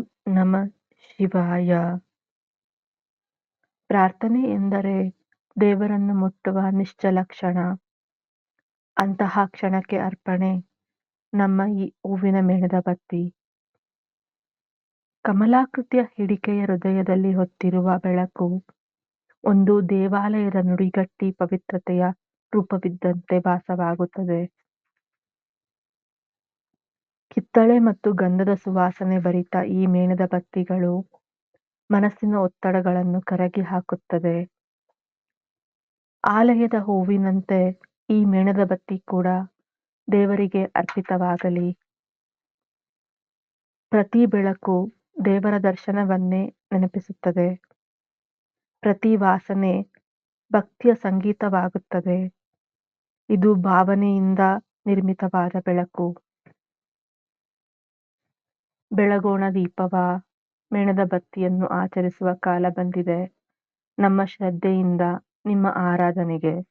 ಓಂ ನಮಃ ಶಿವಾಯ. ಪ್ರಾರ್ಥನೆ ಎಂದರೆ ದೇವರನ್ನು ಮುಟ್ಟುವ ನಿಶ್ಚಲ ಕ್ಷಣ. ಅಂತಹ ಕ್ಷಣಕ್ಕೆ ಅರ್ಪಣೆ ನಮ್ಮ ಈ ಹೂವಿನ ಮೇಣದ ಬತ್ತಿ. ಕಮಲಾಕೃತಿಯ ಹಿಡಿಕೆಯ ಹೃದಯದಲ್ಲಿ ಹೊತ್ತಿರುವ ಬೆಳಕು ಒಂದು ದೇವಾಲಯದ ನುಡಿಗಟ್ಟಿ ಪವಿತ್ರತೆಯ ರೂಪವಿದ್ದಂತೆ ಭಾಸವಾಗುತ್ತದೆ. ಕಿತ್ತಳೆ ಮತ್ತು ಗಂಧದ ಸುವಾಸನೆ ಭರಿತ ಈ ಮೇಣದ ಬತ್ತಿಗಳು ಮನಸ್ಸಿನ ಒತ್ತಡಗಳನ್ನು ಕರಗಿ ಹಾಕುತ್ತದೆ. ಆಲಯದ ಹೂವಿನಂತೆ ಈ ಮೇಣದ ಬತ್ತಿ ಕೂಡ ದೇವರಿಗೆ ಅರ್ಪಿತವಾಗಲಿ. ಪ್ರತಿ ಬೆಳಕು ದೇವರ ದರ್ಶನವನ್ನೇ ನೆನಪಿಸುತ್ತದೆ. ಪ್ರತಿ ವಾಸನೆ ಭಕ್ತಿಯ ಸಂಗೀತವಾಗುತ್ತದೆ. ಇದು ಭಾವನೆಯಿಂದ ನಿರ್ಮಿತವಾದ ಬೆಳಕು. ಬೆಳಗೋಣ ದೀಪವ, ಮೇಣದ ಬತ್ತಿಯನ್ನು ಆಚರಿಸುವ ಕಾಲ ಬಂದಿದೆ. ನಮ್ಮ ಶ್ರದ್ಧೆಯಿಂದ ನಿಮ್ಮ ಆರಾಧನೆಗೆ